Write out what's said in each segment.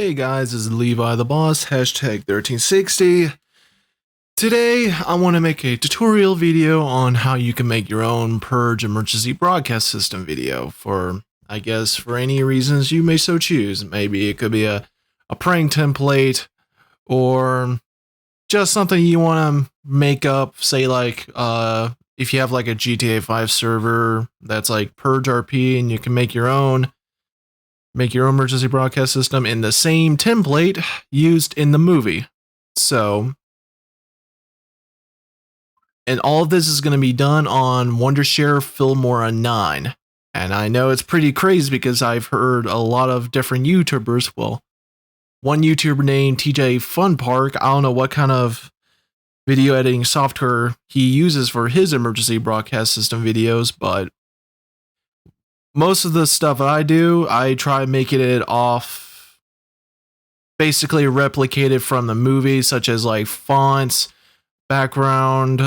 Hey guys, this is Levi the Boss, hashtag 1360. Today, I want to make a tutorial video on how you can make your own Purge emergency broadcast system video for, I guess, for any reasons you may so choose. Maybe it could be a prank template, or just something you want to make up, say like, if you have like a GTA 5 server that's like Purge RP and you can make your own emergency broadcast system in the same template used in the movie. So, and all of this is going to be done on Wondershare Filmora 9. And I know it's pretty crazy because I've heard a lot of different YouTubers. Well, one YouTuber named TJ Fun Park, I don't know what kind of video editing software he uses for his emergency broadcast system videos, but most of the stuff I do, I try making it off, basically replicated from the movie, such as like fonts, background,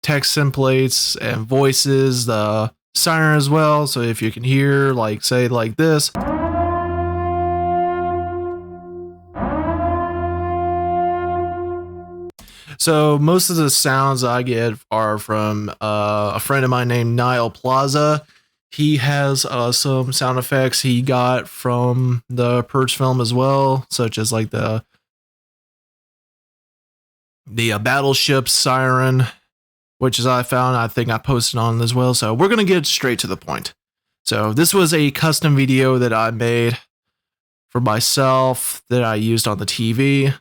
text templates, and voices, the siren as well. So if you can hear, like, say like this. So most of the sounds I get are from a friend of mine named Niall Plaza. He has some sound effects he got from the Purge film as well, such as like the battleship siren, which is I think I posted on as well. So we're gonna get straight to the point. So this was a custom video that I made for myself that I used on the TV.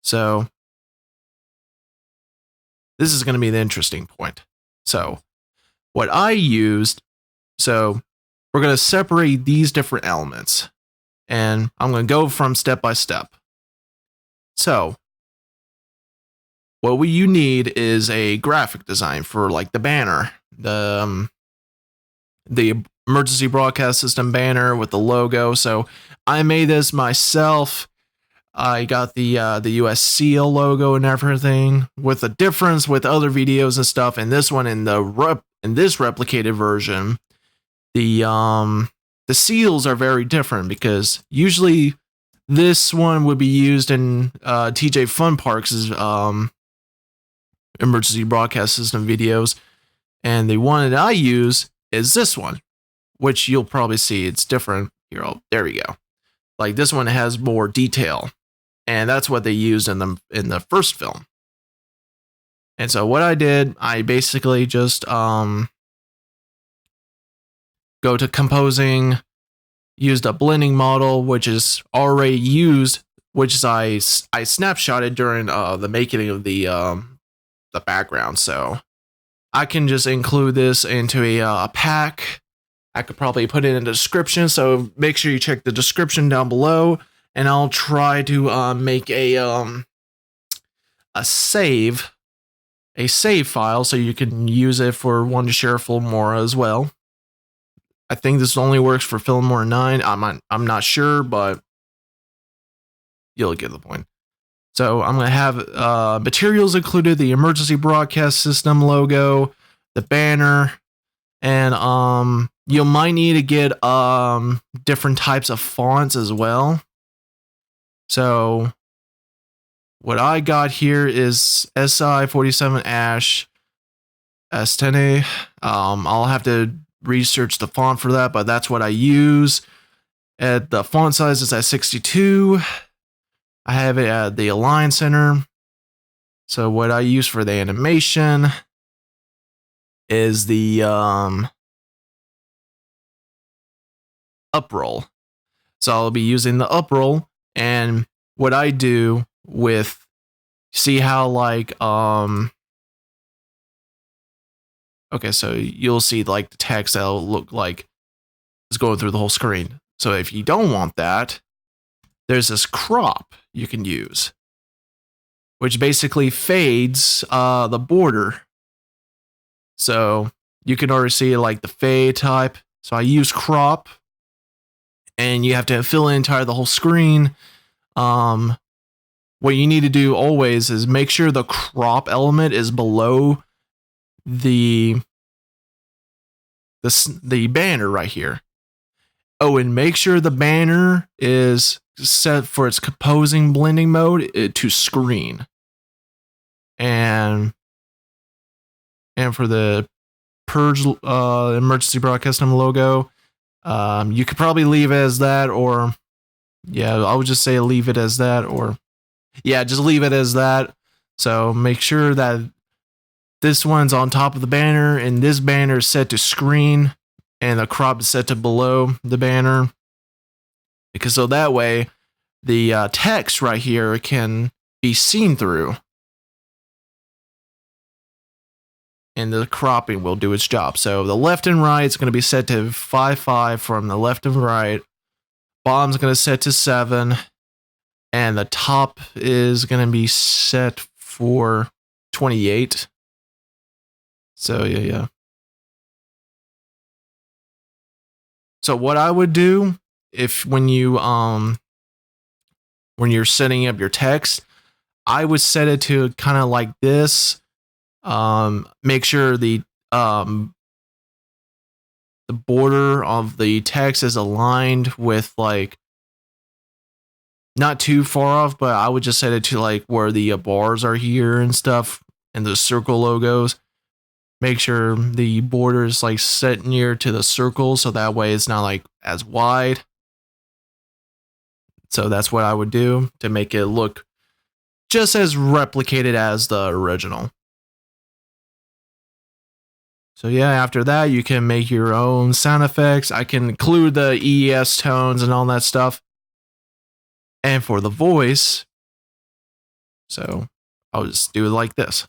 So this is going to be the interesting point. So what I used, so we're going to separate these different elements, and I'm going to go from step by step. So what you need is a graphic design for like the banner, the emergency broadcast system banner with the logo. So I made this myself. I got the US seal logo and everything, with a difference with other videos and stuff. And this one, in this replicated version, the seals are very different, because usually this one would be used in TJ Fun Park's emergency broadcast system videos, and the one that I use is this one, which you'll probably see it's different here. Oh, there we go. Like, this one has more detail. And that's what they used in the first film. And so what I did, I basically just go to composing, used a blending model, which is already used, which is I snapshotted during the making of the background. So I can just include this into a pack. I could probably put it in the description, so make sure you check the description down below. And I'll try to make a save file so you can use it for Wondershare Filmora as well. I think this only works for Filmora 9. I'm not sure, but you'll get the point. So I'm going to have materials included: the emergency broadcast system logo, the banner, and you might need to get different types of fonts as well. So what I got here is SI47 Ash S10A. I'll have to research the font for that, but that's what I use. The font size is at 62. I have it at the Align Center. So what I use for the animation is the uproll. So I'll be using the uproll. And what I do with, see how like, okay, so you'll see like the text that'll look like it's going through the whole screen. So if you don't want that, there's this crop you can use, which basically fades the border. So you can already see like the fade type. So I use crop. And you have to fill in entire the whole screen. What you need to do always is make sure the crop element is below the banner right here. Oh, and make sure the banner is set for its composing blending mode to screen. And for the Purge emergency broadcast system logo, you could probably leave it as that, or yeah, I would just say leave it as that, or yeah, just leave it as that. So make sure that this one's on top of the banner, and this banner is set to screen, and the crop is set to below the banner. Because so that way, the text right here can be seen through. And the cropping will do its job. So the left and right is going to be set to 5:5 from the left and right. Bottom's going to set to 7. And the top is going to be set for 28. So yeah. So what I would do if when you're setting up your text, I would set it to kind of like this. Make sure the border of the text is aligned with like not too far off, but I would just set it to like where the bars are here and stuff, and the circle logos. Make sure the border is like set near to the circle, so that way it's not like as wide. So that's what I would do to make it look just as replicated as the original. So yeah, after that, you can make your own sound effects. I can include the EES tones and all that stuff. And for the voice, so I'll just do it like this.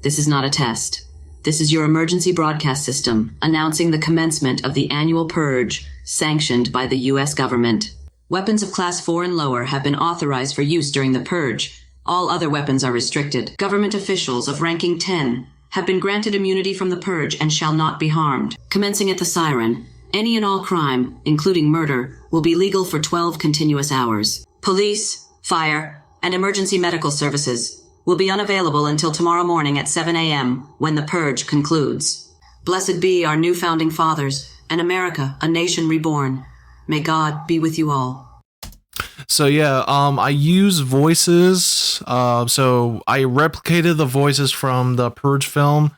This is not a test. This is your emergency broadcast system announcing the commencement of the annual purge sanctioned by the U.S. government. Weapons of Class 4 and lower have been authorized for use during the purge. All other weapons are restricted. Government officials of ranking 10 have been granted immunity from the purge and shall not be harmed. Commencing at the siren, any and all crime, including murder, will be legal for 12 continuous hours. Police, fire, and emergency medical services will be unavailable until tomorrow morning at 7 a.m. when the purge concludes. Blessed be our new founding fathers, and America, a nation reborn. May God be with you all. So yeah, I use voices. So I replicated the voices from the Purge film.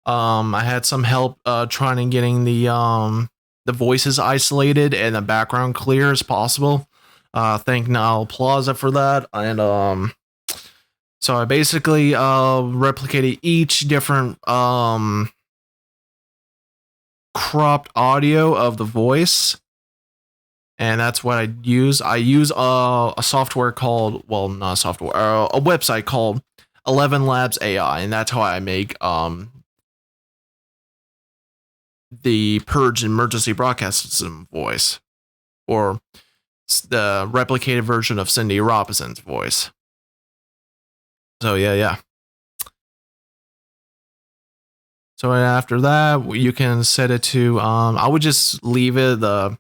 I had some help trying to getting the voices isolated and the background clear as possible. Thank Niall Plaza for that. And so I basically replicated each different cropped audio of the voice. And that's what I use. I use a software called, well, not a software, a website called 11 Labs AI, and that's how I make the Purge emergency broadcast system voice, or the replicated version of Cindy Robinson's voice. So yeah. So after that, you can set it to. I would just leave it the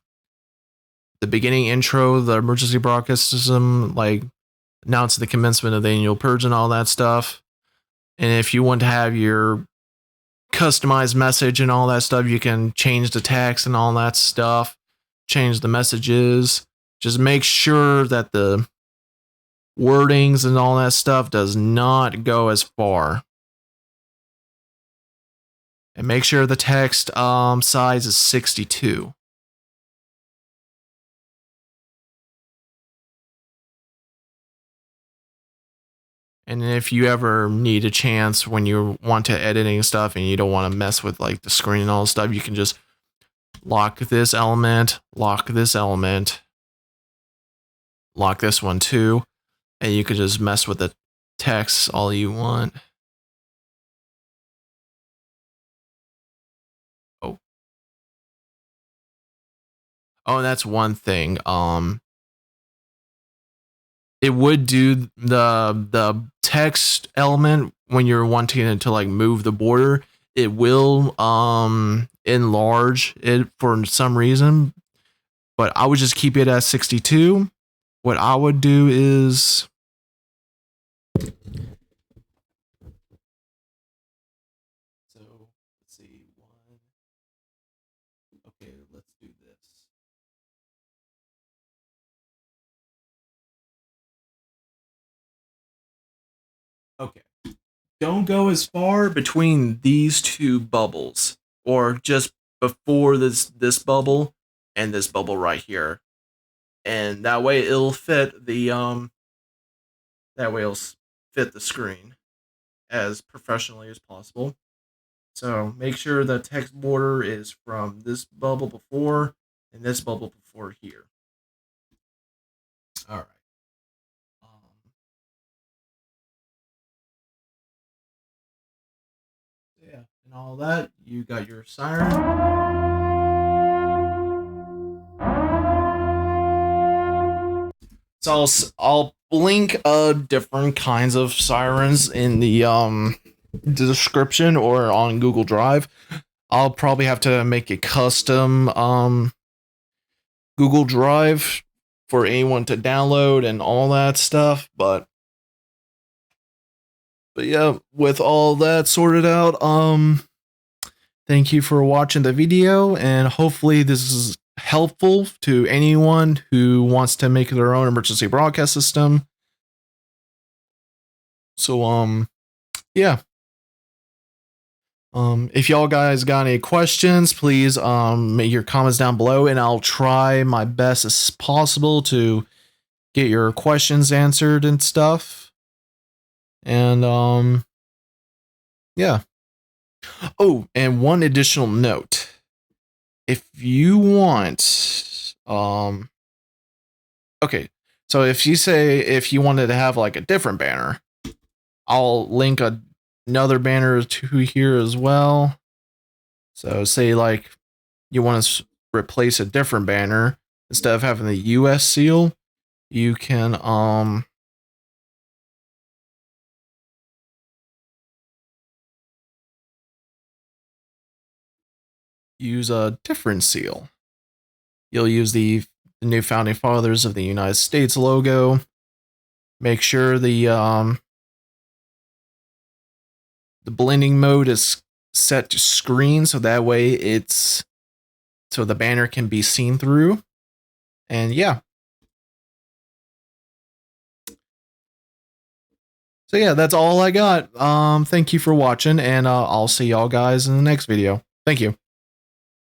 beginning intro, the emergency broadcast system, like announce the commencement of the annual purge and all that stuff. And if you want to have your customized message and all that stuff, you can change the text and all that stuff, change the messages. Just make sure that the wordings and all that stuff does not go as far. And make sure the text size is 62. And if you ever need a chance when you want to editing stuff and you don't want to mess with like the screen and all this stuff, you can just lock this element, lock this one too, and you could just mess with the text all you want. Oh, and that's one thing. It would do the text element when you're wanting it to like move the border. It will enlarge it for some reason, but I would just keep it at 62. What I would do is let's see, okay, let's do this. Okay. Don't go as far between these two bubbles, or just before this bubble and this bubble right here, and that way it'll fit the screen as professionally as possible. So make sure the text border is from this bubble before and this bubble before here. All right. Yeah, and all that. You got your siren. So I'll link different kinds of sirens in the description or on Google Drive. I'll probably have to make a custom Google Drive for anyone to download and all that stuff, but yeah, with all that sorted out, thank you for watching the video, and hopefully this is helpful to anyone who wants to make their own emergency broadcast system. So yeah. If y'all guys got any questions, please make your comments down below, and I'll try my best as possible to get your questions answered and stuff. And yeah. Oh, and one additional note. If you want okay, so if you wanted to have like a different banner, I'll link another banner to here as well. So say like you want to replace a different banner instead of having the US seal, you can use a different seal. You'll use the new Founding Fathers of the United States logo. Make sure the blending mode is set to screen, so that way so the banner can be seen through. And yeah. So yeah, that's all I got. Thank you for watching, and I'll see y'all guys in the next video. Thank you.